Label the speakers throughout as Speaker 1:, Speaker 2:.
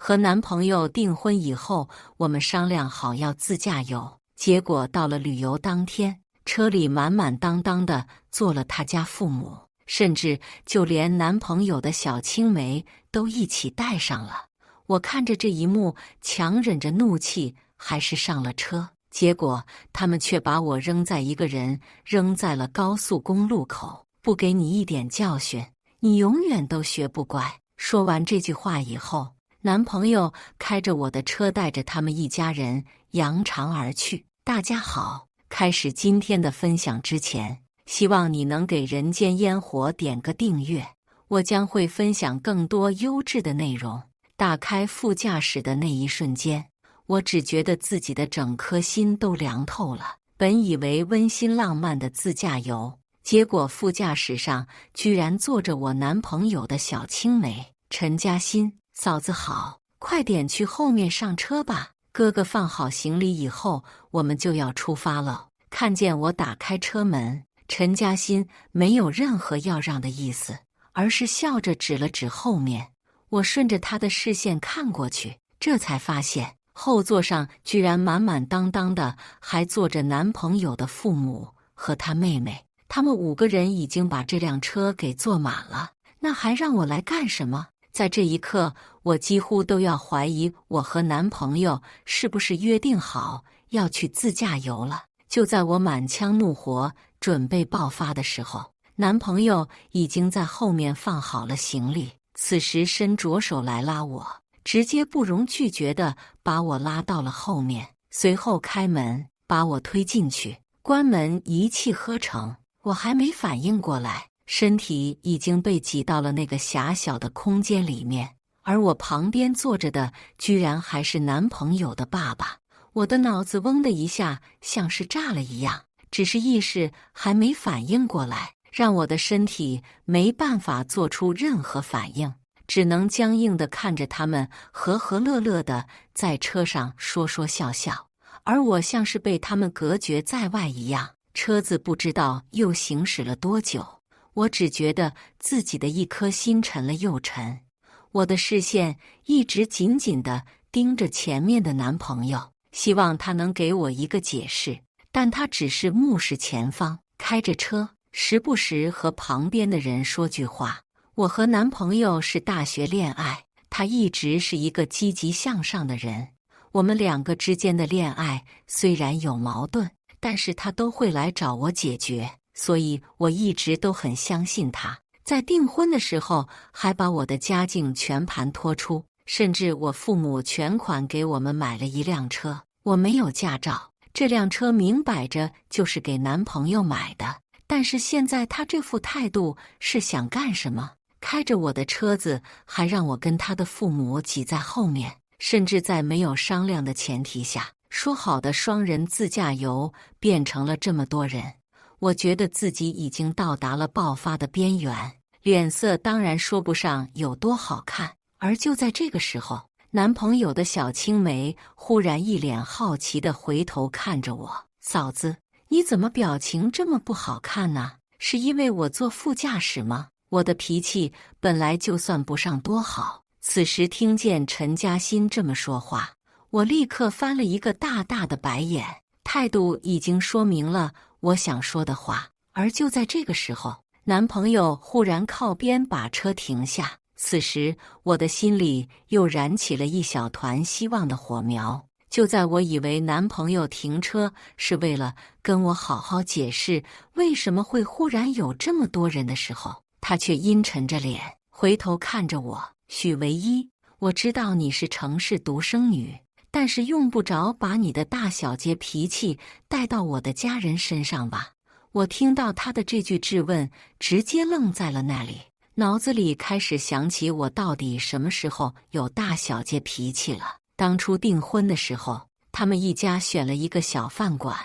Speaker 1: 和男朋友订婚以后，我们商量好要自驾游，结果到了旅游当天，车里满满当当的坐了他家父母，甚至就连男朋友的小青梅都一起带上了。我看着这一幕，强忍着怒气，还是上了车。结果他们却把我扔在了高速公路口，不给你一点教训，你永远都学不乖。说完这句话以后，男朋友开着我的车，带着他们一家人扬长而去。大家好，开始今天的分享之前，希望你能给人间烟火点个订阅，我将会分享更多优质的内容。打开副驾驶的那一瞬间，我只觉得自己的整颗心都凉透了。本以为温馨浪漫的自驾游，结果副驾驶上居然坐着我男朋友的小青梅。陈嘉欣，嫂子好，快点去后面上车吧。哥哥放好行李以后，我们就要出发了。看见我打开车门，陈嘉欣没有任何要让的意思，而是笑着指了指后面。我顺着他的视线看过去，这才发现后座上居然满满当当的还坐着男朋友的父母和他妹妹，他们5个人已经把这辆车给坐满了，那还让我来干什么？在这一刻，我几乎都要怀疑我和男朋友是不是约定好要去自驾游了。就在我满腔怒火准备爆发的时候，男朋友已经在后面放好了行李，此时伸着手来拉我，直接不容拒绝地把我拉到了后面，随后开门把我推进去，关门一气呵成。我还没反应过来，身体已经被挤到了那个狭小的空间里面，而我旁边坐着的居然还是男朋友的爸爸。我的脑子嗡的一下像是炸了一样，只是意识还没反应过来，让我的身体没办法做出任何反应，只能僵硬地看着他们和和乐乐地在车上说说笑笑，而我像是被他们隔绝在外一样。车子不知道又行驶了多久，我只觉得自己的一颗心沉了又沉，我的视线一直紧紧地盯着前面的男朋友，希望他能给我一个解释，但他只是目视前方，开着车，时不时和旁边的人说句话。我和男朋友是大学恋爱，他一直是一个积极向上的人，我们2个之间的恋爱虽然有矛盾，但是他都会来找我解决，所以我一直都很相信他。在订婚的时候还把我的家境全盘托出，甚至我父母全款给我们买了一辆车。我没有驾照，这辆车明摆着就是给男朋友买的，但是现在他这副态度是想干什么？开着我的车子还让我跟他的父母挤在后面，甚至在没有商量的前提下，说好的双人自驾游变成了这么多人。我觉得自己已经到达了爆发的边缘，脸色当然说不上有多好看。而就在这个时候，男朋友的小青梅忽然一脸好奇地回头看着我，嫂子，你怎么表情这么不好看呢？是因为我坐副驾驶吗？我的脾气本来就算不上多好，此时听见陈嘉欣这么说话，我立刻翻了一个大大的白眼，态度已经说明了我想说的话。而就在这个时候，男朋友忽然靠边把车停下，此时我的心里又燃起了一小团希望的火苗。就在我以为男朋友停车是为了跟我好好解释为什么会忽然有这么多人的时候，他却阴沉着脸回头看着我，许唯一，我知道你是城市独生女，但是用不着把你的大小姐脾气带到我的家人身上吧。我听到他的这句质问，直接愣在了那里，脑子里开始想起我到底什么时候有大小姐脾气了。当初订婚的时候，他们一家选了一个小饭馆，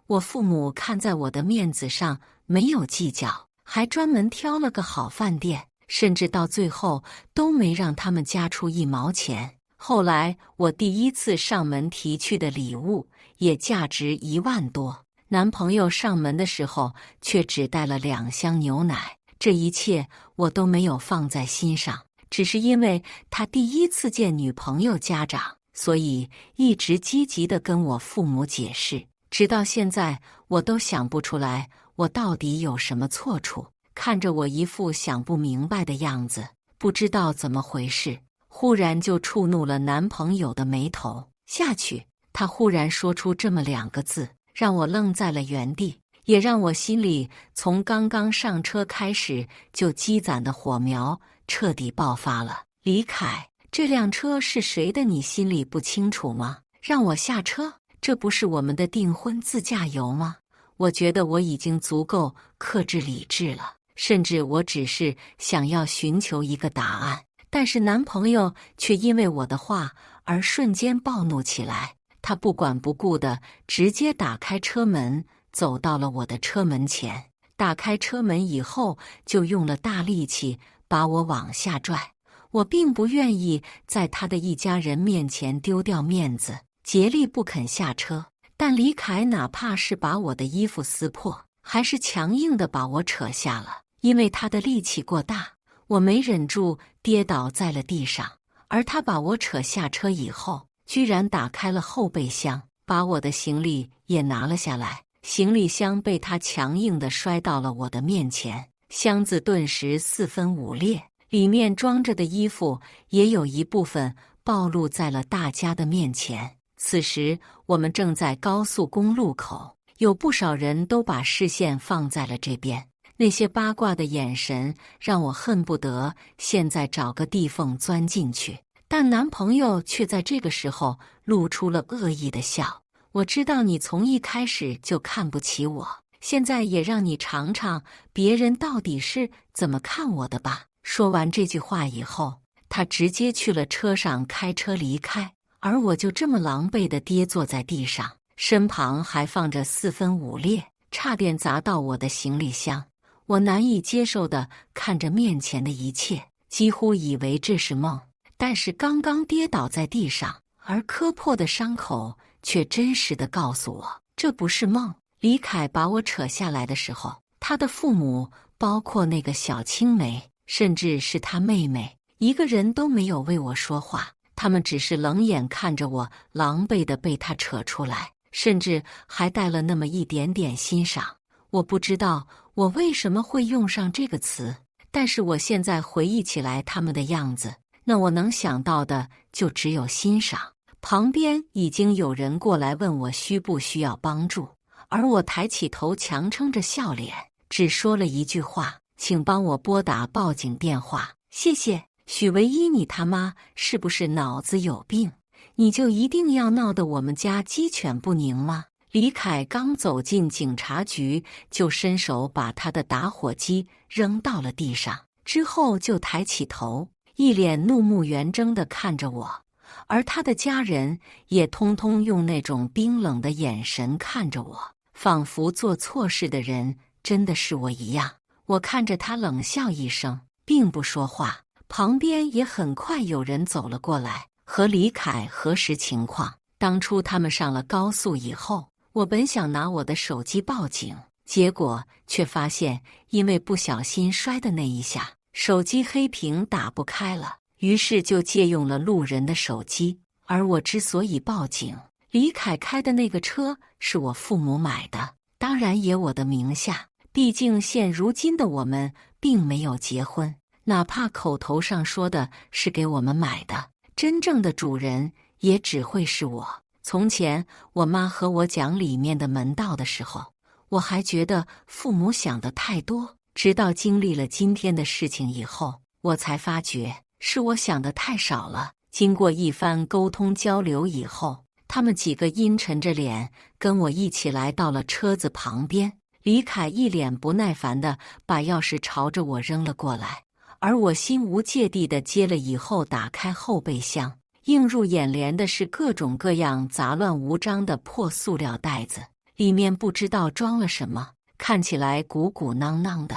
Speaker 1: 我父母看在我的面子上没有计较，还专门挑了个好饭店，甚至到最后都没让他们家出1毛钱。后来我第一次上门提去的礼物也价值1万多，男朋友上门的时候却只带了2箱牛奶，这一切我都没有放在心上，只是因为他第一次见女朋友家长，所以一直积极地跟我父母解释。直到现在，我都想不出来我到底有什么错处。看着我一副想不明白的样子，不知道怎么回事，忽然就触怒了男朋友的眉头。下去，他忽然说出这么2个字，让我愣在了原地，也让我心里从刚刚上车开始就积攒的火苗彻底爆发了。李凯，这辆车是谁的？你心里不清楚吗？让我下车？这不是我们的订婚自驾游吗？我觉得我已经足够克制理智了，甚至我只是想要寻求一个答案，但是男朋友却因为我的话而瞬间暴怒起来。他不管不顾地直接打开车门，走到了我的车门前。打开车门以后，就用了大力气把我往下拽。我并不愿意在他的一家人面前丢掉面子，竭力不肯下车。但李凯哪怕是把我的衣服撕破，还是强硬地把我扯下了。因为他的力气过大，我没忍住跌倒在了地上。而他把我扯下车以后，居然打开了后备箱，把我的行李也拿了下来。行李箱被他强硬地摔到了我的面前，箱子顿时4分5裂，里面装着的衣服也有一部分暴露在了大家的面前。此时我们正在高速公路口，有不少人都把视线放在了这边，那些八卦的眼神让我恨不得现在找个地缝钻进去。但男朋友却在这个时候露出了恶意的笑。我知道你从一开始就看不起我，现在也让你尝尝别人到底是怎么看我的吧。说完这句话以后，他直接去了车上开车离开，而我就这么狼狈地跌坐在地上，身旁还放着4分5裂，差点砸到我的行李箱。我难以接受地看着面前的一切，几乎以为这是梦。但是刚刚跌倒在地上，而磕破的伤口却真实地告诉我，这不是梦。李凯把我扯下来的时候，他的父母，包括那个小青梅，甚至是他妹妹，一个人都没有为我说话。他们只是冷眼看着我狼狈地被他扯出来，甚至还带了那么一点点欣赏。我不知道我为什么会用上这个词，但是我现在回忆起来他们的样子，那我能想到的就只有欣赏。旁边已经有人过来问我需不需要帮助，而我抬起头强撑着笑脸，只说了一句话：请帮我拨打报警电话，谢谢。许唯一，你他妈是不是脑子有病？你就一定要闹得我们家鸡犬不宁吗？李凯刚走进警察局，就伸手把他的打火机扔到了地上，之后就抬起头，一脸怒目圆睁地看着我，而他的家人也通通用那种冰冷的眼神看着我，仿佛做错事的人真的是我一样。我看着他冷笑一声，并不说话。旁边也很快有人走了过来，和李凯核实情况。当初他们上了高速以后，我本想拿我的手机报警，结果却发现因为不小心摔的那一下，手机黑屏打不开了，于是就借用了路人的手机。而我之所以报警，李凯开的那个车是我父母买的，当然也我的名下，毕竟现如今的我们并没有结婚，哪怕口头上说的是给我们买的，真正的主人也只会是我。从前我妈和我讲里面的门道的时候，我还觉得父母想的太多，直到经历了今天的事情以后，我才发觉是我想的太少了。经过一番沟通交流以后，他们几个阴沉着脸跟我一起来到了车子旁边。李凯一脸不耐烦地把钥匙朝着我扔了过来，而我心无芥蒂地接了以后打开后备箱，映入眼帘的是各种各样杂乱无章的破塑料袋子，里面不知道装了什么，看起来鼓鼓囊囊的。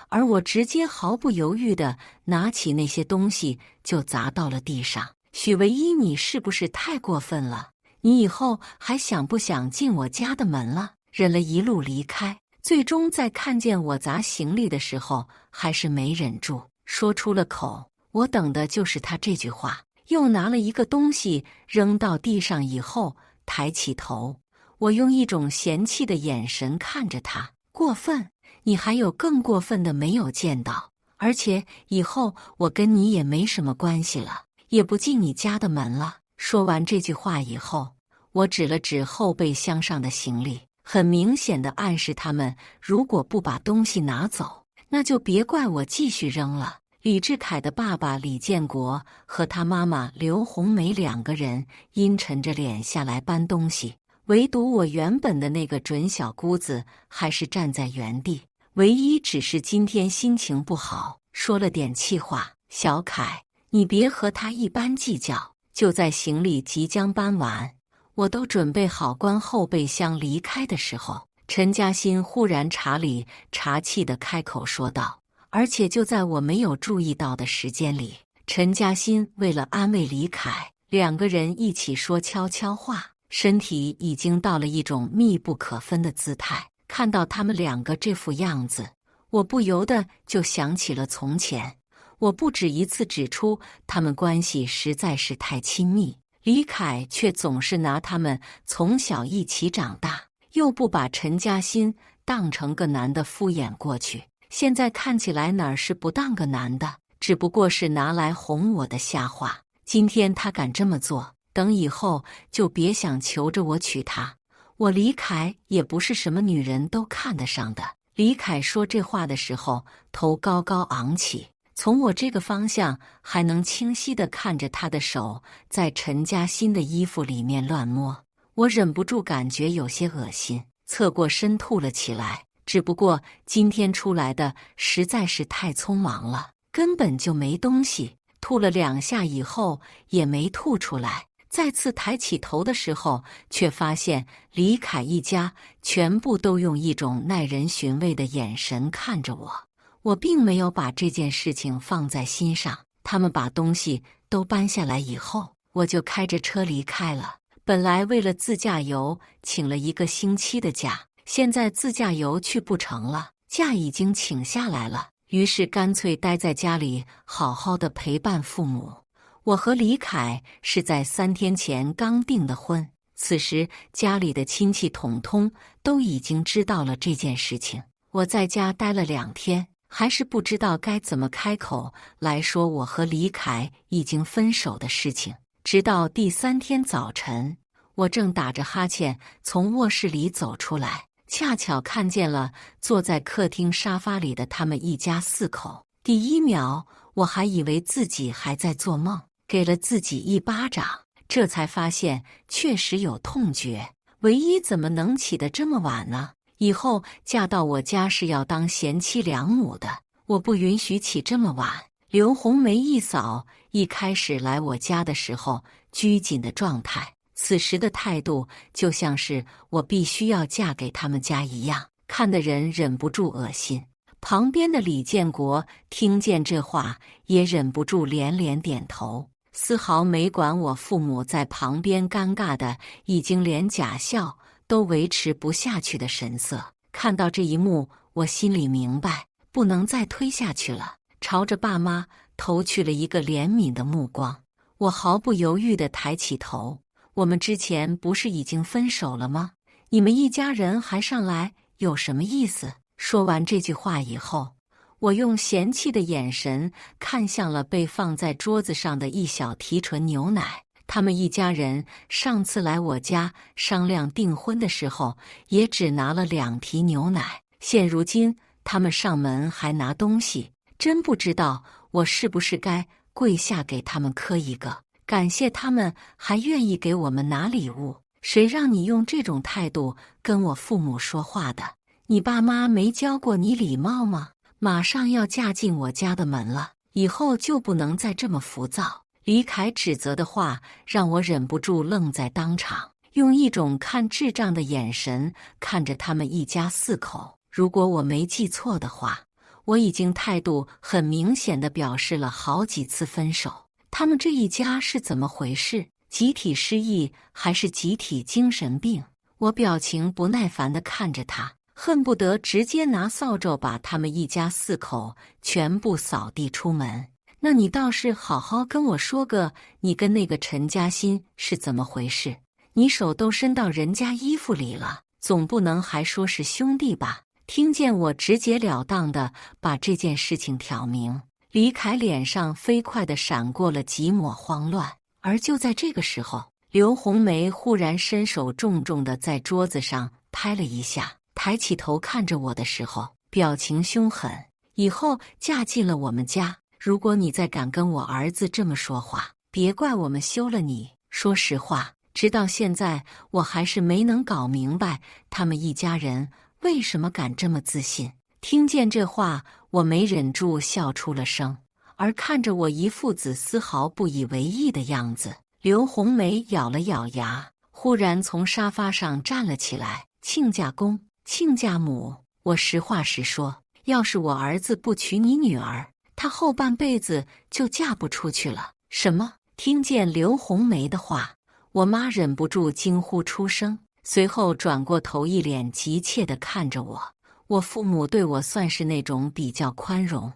Speaker 1: 而我直接毫不犹豫地拿起那些东西就砸到了地上。许唯一，你是不是太过分了？你以后还想不想进我家的门了？忍了一路离开，最终在看见我砸行李的时候，还是没忍住说出了口。我等的就是他这句话。又拿了一个东西扔到地上以后，抬起头，我用一种嫌弃的眼神看着他。过分，你还有更过分的没有见到，而且以后我跟你也没什么关系了，也不进你家的门了。说完这句话以后，我指了指后备箱上的行李，很明显的暗示他们如果不把东西拿走，那就别怪我继续扔了。李志凯的爸爸李建国和他妈妈刘红梅两个人阴沉着脸下来搬东西，唯独我原本的那个准小姑子还是站在原地，唯一只是今天心情不好，说了点气话。小凯，你别和他一般计较。就在行李即将搬完，我都准备好关后备箱离开的时候，陈嘉欣忽然茶里茶气地开口说道。而且就在我没有注意到的时间里，陈嘉欣为了安慰李凯，两个人一起说悄悄话，身体已经到了一种密不可分的姿态。看到他们两个这副样子，我不由得就想起了从前。我不止一次指出他们关系实在是太亲密，李凯却总是拿他们从小一起长大，又不把陈嘉欣当成个男的敷衍过去。现在看起来哪儿是不当个男的，只不过是拿来哄我的瞎话。今天他敢这么做，等以后就别想求着我娶她。我李凯也不是什么女人都看得上的。李凯说这话的时候，头高高昂起，从我这个方向还能清晰地看着他的手在陈嘉欣的衣服里面乱摸，我忍不住感觉有些恶心，侧过身吐了起来。只不过今天出来的实在是太匆忙了，根本就没东西，吐了2下以后也没吐出来。再次抬起头的时候，却发现李凯一家全部都用一种耐人寻味的眼神看着我。我并没有把这件事情放在心上。他们把东西都搬下来以后，我就开着车离开了。本来为了自驾游请了1个星期的假，现在自驾游去不成了，假已经请下来了，于是干脆待在家里好好的陪伴父母。我和李凯是在3天前刚订的婚，此时家里的亲戚统统都已经知道了这件事情。我在家待了2天，还是不知道该怎么开口来说我和李凯已经分手的事情。直到第3天早晨，我正打着哈欠从卧室里走出来，恰巧看见了坐在客厅沙发里的他们一家4口。第一秒，我还以为自己还在做梦，给了自己一巴掌，这才发现确实有痛觉。唯一怎么能起得这么晚呢？以后嫁到我家是要当贤妻良母的，我不允许起这么晚。刘红梅一嫂一开始来我家的时候拘谨的状态，此时的态度就像是我必须要嫁给他们家一样，看得人忍不住恶心。旁边的李建国听见这话，也忍不住连连点头，丝毫没管我父母在旁边尴尬的已经连假笑都维持不下去的神色。看到这一幕，我心里明白，不能再推下去了，朝着爸妈投去了一个怜悯的目光。我毫不犹豫地抬起头，我们之前不是已经分手了吗？你们一家人还上来有什么意思？说完这句话以后，我用嫌弃的眼神看向了被放在桌子上的一小提纯牛奶。他们一家人上次来我家商量订婚的时候，也只拿了2提牛奶，现如今他们上门还拿东西，真不知道我是不是该跪下给他们磕一个，感谢他们还愿意给我们拿礼物。谁让你用这种态度跟我父母说话的？你爸妈没教过你礼貌吗？马上要嫁进我家的门了，以后就不能再这么浮躁。李凯指责的话让我忍不住愣在当场，用一种看智障的眼神看着他们一家4口。如果我没记错的话，我已经态度很明显地表示了好几次分手。他们这一家是怎么回事？集体失忆还是集体精神病？我表情不耐烦地看着他，恨不得直接拿扫帚把他们一家4口全部扫地出门。那你倒是好好跟我说个，你跟那个陈嘉欣是怎么回事？你手都伸到人家衣服里了，总不能还说是兄弟吧？听见我直截了当的把这件事情挑明，李凯脸上飞快地闪过了几抹慌乱。而就在这个时候，刘红梅忽然伸手重重地在桌子上拍了一下，抬起头看着我的时候，表情凶狠。以后嫁进了我们家，如果你再敢跟我儿子这么说话，别怪我们休了你。说实话，直到现在我还是没能搞明白他们一家人为什么敢这么自信。听见这话，我没忍住笑出了声，而看着我一父子丝毫不以为意的样子，刘红梅咬了咬牙，忽然从沙发上站了起来。亲家公，亲家母，我实话实说，要是我儿子不娶你女儿，他后半辈子就嫁不出去了。什么？听见刘红梅的话，我妈忍不住惊呼出声，随后转过头，一脸急切地看着我。我父母对我算是那种比较宽容，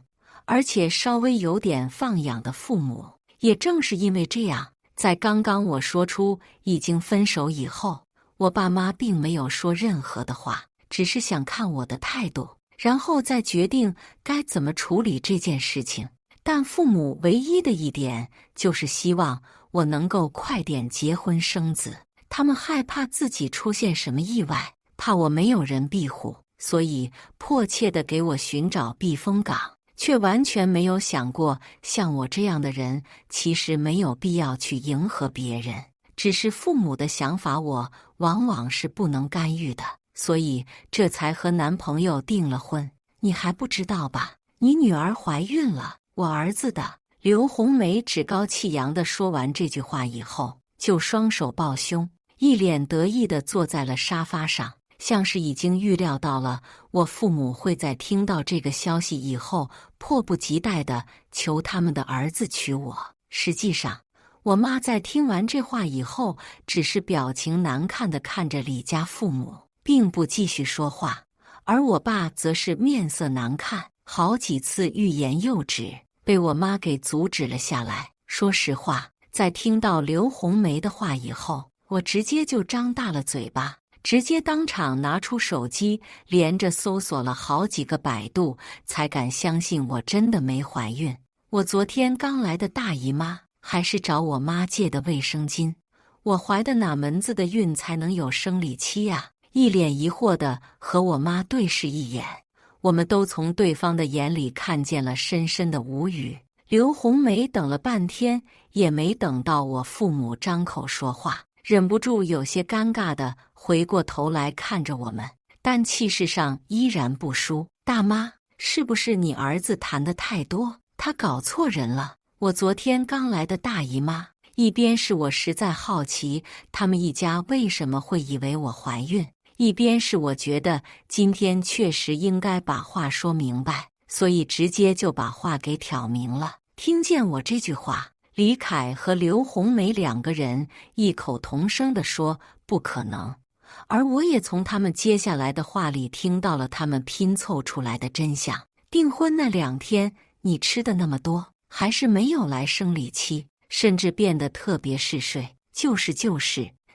Speaker 1: 而且稍微有点放养的父母。也正是因为这样，在刚刚我说出已经分手以后，我爸妈并没有说任何的话，只是想看我的态度，然后再决定该怎么处理这件事情。但父母唯一的一点就是希望我能够快点结婚生子，他们害怕自己出现什么意外，怕我没有人庇护，所以迫切地给我寻找避风港，却完全没有想过像我这样的人其实没有必要去迎合别人，只是父母的想法我往往是不能干预的，所以这才和男朋友订了婚。你还不知道吧？你女儿怀孕了，我儿子的。刘红梅趾高气扬地说完这句话以后，就双手抱胸，一脸得意地坐在了沙发上，像是已经预料到了我父母会在听到这个消息以后迫不及待地求他们的儿子娶我。实际上，我妈在听完这话以后，只是表情难看地看着李家父母，并不继续说话，而我爸则是面色难看，好几次欲言又止，被我妈给阻止了下来。说实话，在听到刘红梅的话以后，我直接就张大了嘴巴，直接当场拿出手机，连着搜索了好几个百度，才敢相信我真的没怀孕。我昨天刚来的大姨妈，还是找我妈借的卫生巾，我怀的哪门子的孕才能有生理期呀？一脸疑惑地和我妈对视一眼，我们都从对方的眼里看见了深深的无语。刘红梅等了半天，也没等到我父母张口说话，忍不住有些尴尬地回过头来看着我们，但气势上依然不输。大妈，是不是你儿子谈得太多？他搞错人了。我昨天刚来的大姨妈，一边是我实在好奇他们一家为什么会以为我怀孕，一边是我觉得今天确实应该把话说明白，所以直接就把话给挑明了。听见我这句话，李凯和刘红梅两个人异口同声地说不可能，而我也从他们接下来的话里听到了他们拼凑出来的真相。订婚那2天你吃的那么多，还是没有来生理期，甚至变得特别嗜睡。就是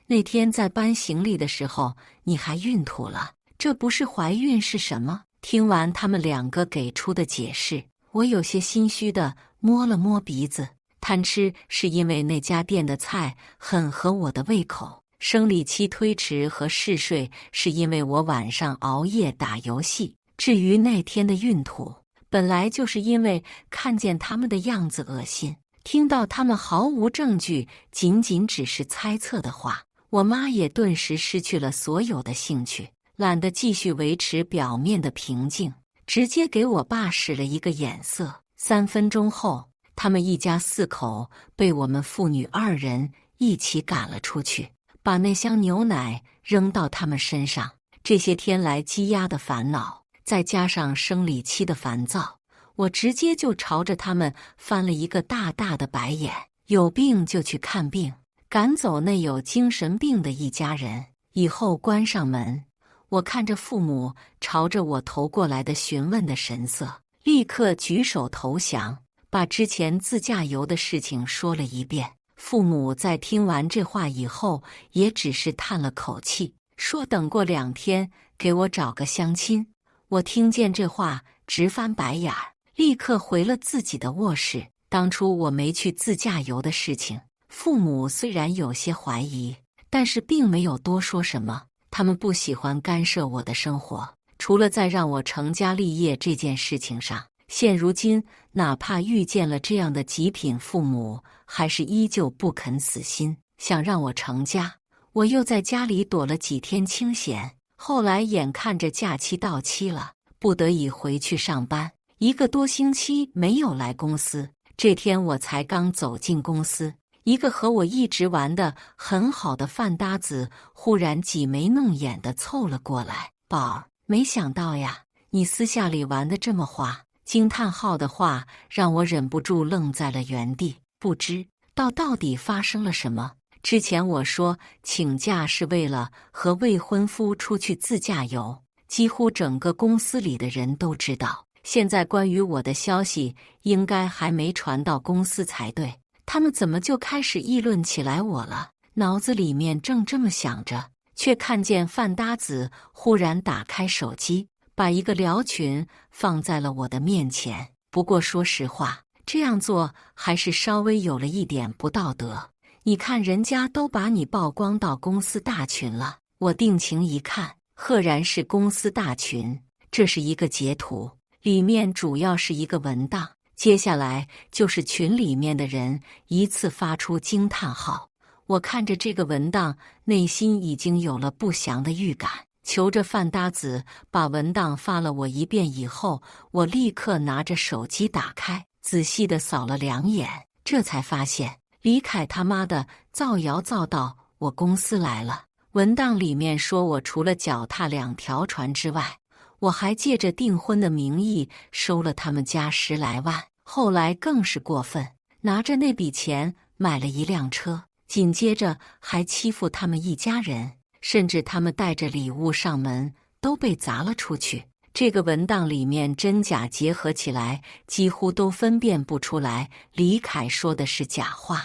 Speaker 1: 那天在搬行李的时候你还孕吐了，这不是怀孕是什么？听完他们两个给出的解释，我有些心虚的摸了摸鼻子。贪吃是因为那家店的菜很合我的胃口，生理期推迟和嗜睡是因为我晚上熬夜打游戏，至于那天的孕吐，本来就是因为看见他们的样子恶心，听到他们毫无证据，仅仅只是猜测的话，我妈也顿时失去了所有的兴趣，懒得继续维持表面的平静，直接给我爸使了一个眼色。3分钟后，他们一家4口被我们父女2人一起赶了出去，把那箱牛奶扔到他们身上。这些天来积压的烦恼，再加上生理期的烦躁，我直接就朝着他们翻了一个大大的白眼。有病就去看病，赶走那有精神病的一家人。以后关上门。我看着父母朝着我投过来的询问的神色，立刻举手投降，把之前自驾游的事情说了一遍。父母在听完这话以后，也只是叹了口气，说等过2天给我找个相亲。我听见这话，直翻白眼儿，立刻回了自己的卧室。当初我没去自驾游的事情，父母虽然有些怀疑，但是并没有多说什么。他们不喜欢干涉我的生活，除了在让我成家立业这件事情上。现如今，哪怕遇见了这样的极品父母，还是依旧不肯死心，想让我成家。我又在家里躲了几天清闲，后来眼看着假期到期了，不得已回去上班，1个多星期没有来公司。这天我才刚走进公司，一个和我一直玩得很好的饭搭子忽然挤眉弄眼地凑了过来：“宝儿，没想到呀，你私下里玩得这么花。”惊叹号的话让我忍不住愣在了原地，不知道到底发生了什么。之前我说请假是为了和未婚夫出去自驾游，几乎整个公司里的人都知道。现在关于我的消息应该还没传到公司才对，他们怎么就开始议论起来我了？脑子里面正这么想着，却看见饭搭子忽然打开手机，把一个聊群放在了我的面前。不过说实话，这样做还是稍微有了一点不道德。你看人家都把你曝光到公司大群了。我定情一看，赫然是公司大群，这是一个截图，里面主要是一个文档，接下来就是群里面的人依次发出惊叹号。我看着这个文档，内心已经有了不祥的预感。求着饭搭子把文档发了我一遍以后，我立刻拿着手机打开，仔细地扫了2眼，这才发现李凯他妈的造谣造到我公司来了。文档里面说我除了脚踏2条船之外，我还借着订婚的名义收了他们家10来万。后来更是过分，拿着那笔钱买了一辆车，紧接着还欺负他们一家人，甚至他们带着礼物上门都被砸了出去。这个文档里面真假结合起来，几乎都分辨不出来李凯说的是假话，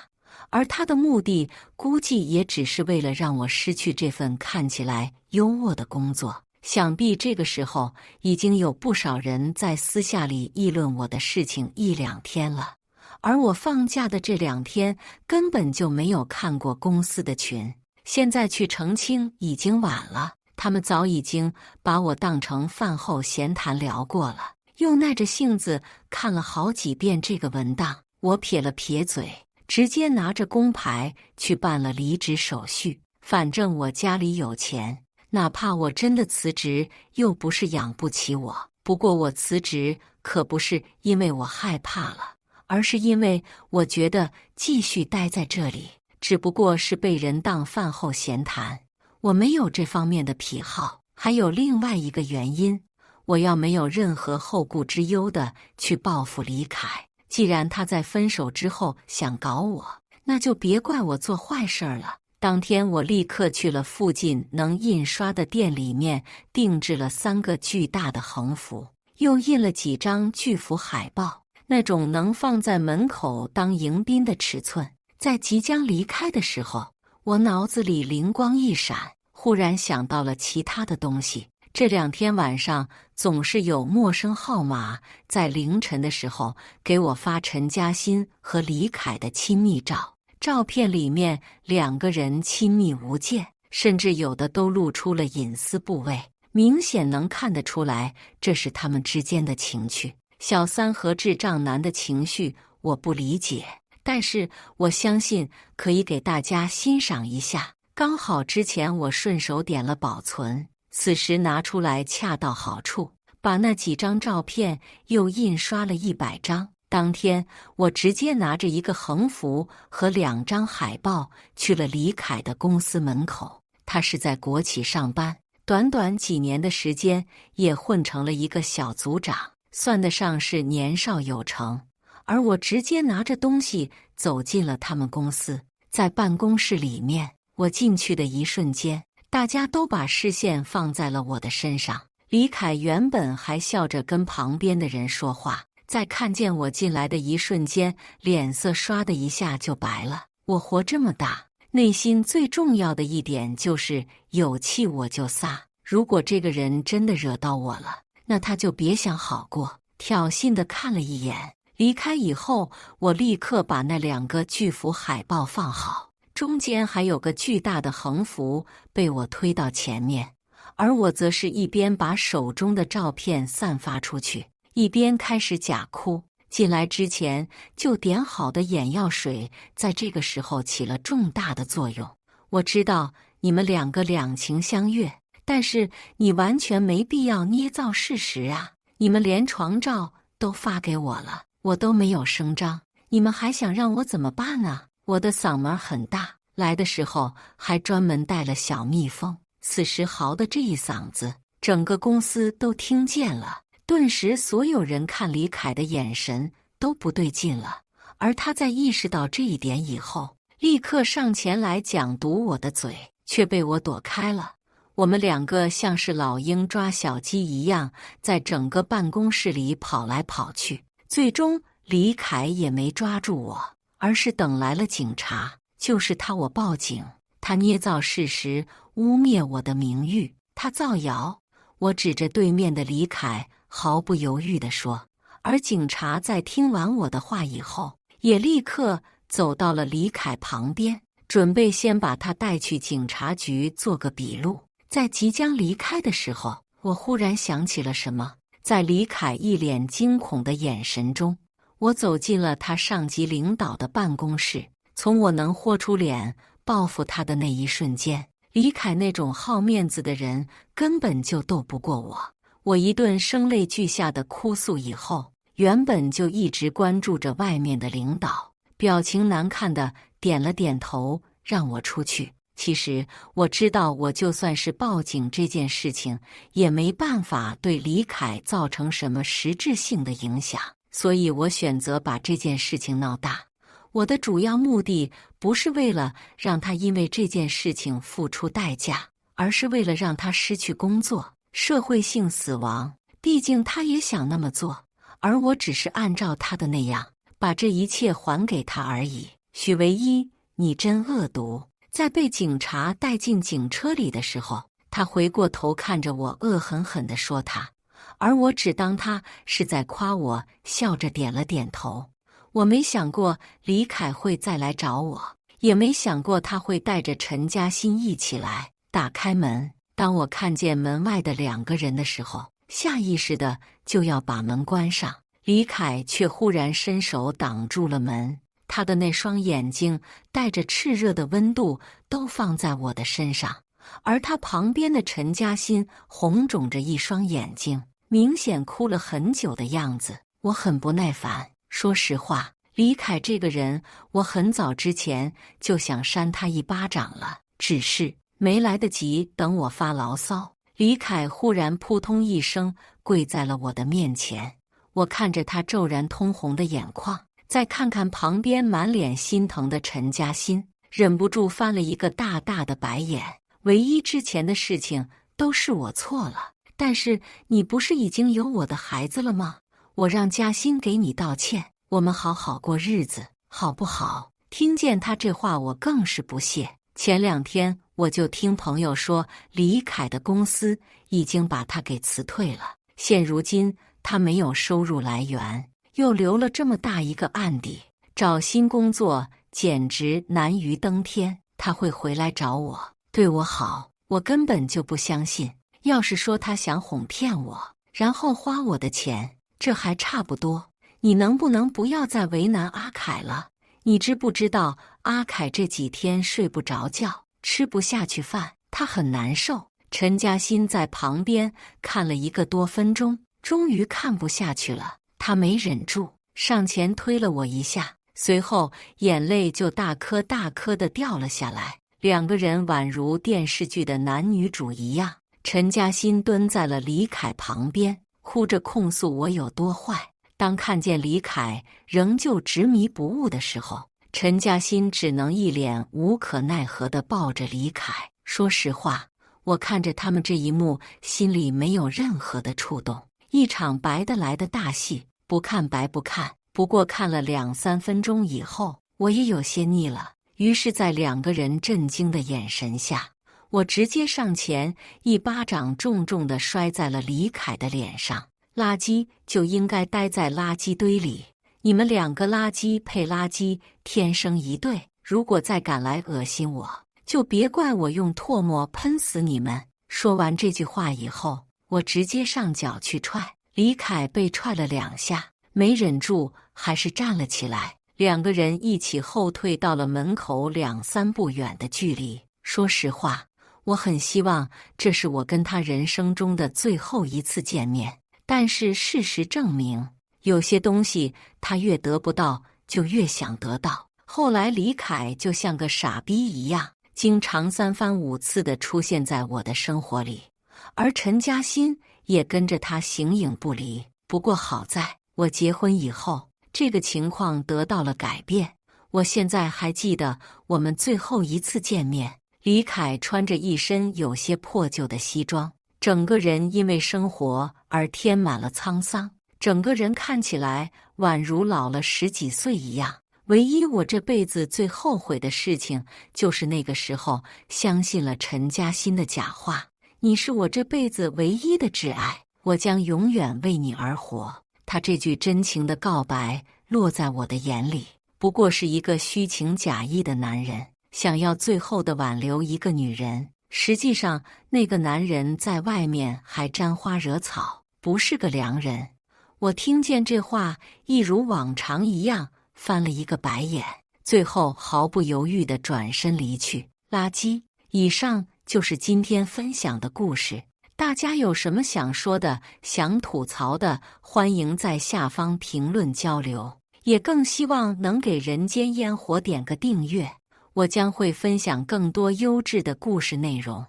Speaker 1: 而他的目的估计也只是为了让我失去这份看起来优渥的工作。想必这个时候已经有不少人在私下里议论我的事情1、2天了，而我放假的这2天根本就没有看过公司的群。现在去澄清已经晚了，他们早已经把我当成饭后闲谈聊过了，又耐着性子看了好几遍这个文档。我撇了撇嘴，直接拿着工牌去办了离职手续。反正我家里有钱，哪怕我真的辞职，又不是养不起我。不过我辞职可不是因为我害怕了，而是因为我觉得继续待在这里只不过是被人当饭后闲谈，我没有这方面的癖好。还有另外一个原因，我要没有任何后顾之忧的去报复李凯。既然他在分手之后想搞我，那就别怪我做坏事了。当天我立刻去了附近能印刷的店里面，定制了3个巨大的横幅，又印了几张巨幅海报，那种能放在门口当迎宾的尺寸。在即将离开的时候，我脑子里灵光一闪，忽然想到了其他的东西。这2天晚上总是有陌生号码在凌晨的时候给我发陈嘉欣和李凯的亲密照，照片里面2个人亲密无间，甚至有的都露出了隐私部位，明显能看得出来这是他们之间的情趣。小三和智障男的情绪我不理解，但是我相信可以给大家欣赏一下。刚好之前我顺手点了保存，此时拿出来恰到好处，把那几张照片又印刷了100张。当天我直接拿着一个横幅和2张海报去了李凯的公司门口。他是在国企上班，短短几年的时间也混成了一个小组长，算得上是年少有成。而我直接拿着东西走进了他们公司。在办公室里面，我进去的一瞬间，大家都把视线放在了我的身上。李凯原本还笑着跟旁边的人说话，在看见我进来的一瞬间，脸色唰的一下就白了。我活这么大，内心最重要的一点就是有气我就撒。如果这个人真的惹到我了，那他就别想好过。挑衅地看了一眼，离开以后，我立刻把那2个巨幅海报放好，中间还有个巨大的横幅被我推到前面，而我则是一边把手中的照片散发出去，一边开始假哭。进来之前就点好的眼药水，在这个时候起了重大的作用。我知道你们2个两情相悦，但是你完全没必要捏造事实啊！你们连床照都发给我了，我都没有声张，你们还想让我怎么办呢？我的嗓门很大，来的时候还专门带了小蜜蜂。此时嚎的这一嗓子，整个公司都听见了。顿时所有人看李凯的眼神都不对劲了，而他在意识到这一点以后，立刻上前来讲堵我的嘴，却被我躲开了。我们2个像是老鹰抓小鸡一样，在整个办公室里跑来跑去。最终李凯也没抓住我，而是等来了警察。就是他，我报警，他捏造事实，污蔑我的名誉，他造谣。我指着对面的李凯毫不犹豫地说，而警察在听完我的话以后，也立刻走到了李凯旁边，准备先把他带去警察局做个笔录。在即将离开的时候，我忽然想起了什么，在李凯一脸惊恐的眼神中，我走进了他上级领导的办公室。从我能豁出脸报复他的那一瞬间，李凯那种好面子的人根本就斗不过我。我一顿声泪俱下的哭诉以后，原本就一直关注着外面的领导，表情难看的点了点头，让我出去。其实我知道，我就算是报警这件事情，也没办法对李凯造成什么实质性的影响，所以我选择把这件事情闹大。我的主要目的不是为了让他因为这件事情付出代价，而是为了让他失去工作，社会性死亡。毕竟他也想那么做，而我只是按照他的那样，把这一切还给他而已。许唯一，你真恶毒！在被警察带进警车里的时候，他回过头看着我，恶狠狠地说他，而我只当他是在夸我，笑着点了点头。我没想过李凯会再来找我，也没想过他会带着陈嘉欣一起来。打开门，当我看见门外的2个人的时候，下意识的就要把门关上，李凯却忽然伸手挡住了门。他的那双眼睛带着炽热的温度都放在我的身上，而他旁边的陈嘉欣红肿着一双眼睛，明显哭了很久的样子。我很不耐烦，说实话，李凯这个人，我很早之前就想扇他一巴掌了，只是没来得及等我发牢骚，李凯忽然扑通一声跪在了我的面前。我看着他骤然通红的眼眶，再看看旁边满脸心疼的陈嘉欣，忍不住翻了一个大大的白眼。唯一之前的事情都是我错了，但是你不是已经有我的孩子了吗？我让嘉欣给你道歉，我们好好过日子，好不好？听见他这话，我更是不屑。前2天我就听朋友说，李凯的公司已经把他给辞退了，现如今他没有收入来源，又留了这么大一个案底，找新工作简直难于登天。他会回来找我，对我好，我根本就不相信。要是说他想哄骗我，然后花我的钱，这还差不多。你能不能不要再为难阿凯了？你知不知道阿凯这几天睡不着觉，吃不下去饭，他很难受。陈嘉欣在旁边看了1个多分钟，终于看不下去了，他没忍住，上前推了我一下，随后眼泪就大颗大颗的掉了下来。2个人宛如电视剧的男女主一样，陈嘉欣蹲在了李凯旁边，哭着控诉我有多坏。当看见李凯仍旧执迷不悟的时候，陈嘉欣只能一脸无可奈何地抱着李凯。说实话，我看着他们这一幕，心里没有任何的触动。一场白得来的大戏不看白不看。不过看了2、3分钟以后，我也有些腻了。于是，在2个人震惊的眼神下，我直接上前一巴掌重重地摔在了李凯的脸上。垃圾就应该待在垃圾堆里，你们2个垃圾配垃圾，天生一对。如果再敢来恶心我，就别怪我用唾沫喷死你们。说完这句话以后，我直接上脚去踹李凯，被踹了2下，没忍住，还是站了起来。2个人一起后退到了门口2、3步远的距离。说实话，我很希望这是我跟他人生中的最后一次见面，但是事实证明，有些东西他越得不到，就越想得到。后来李凯就像个傻逼一样，经常3番5次地出现在我的生活里，而陈嘉欣也跟着他形影不离。不过好在我结婚以后，这个情况得到了改变。我现在还记得我们最后一次见面，李凯穿着一身有些破旧的西装，整个人因为生活而添满了沧桑，整个人看起来宛如老了10几岁一样。唯一我这辈子最后悔的事情，就是那个时候相信了陈嘉欣的假话，你是我这辈子唯一的挚爱，我将永远为你而活。他这句真情的告白落在我的眼里，不过是一个虚情假意的男人想要最后的挽留一个女人，实际上那个男人在外面还沾花惹草，不是个良人。我听见这话，一如往常一样翻了一个白眼，最后毫不犹豫地转身离去。垃圾。以上就是今天分享的故事。大家有什么想说的、想吐槽的，欢迎在下方评论交流。也更希望能给人间烟火点个订阅，我将会分享更多优质的故事内容。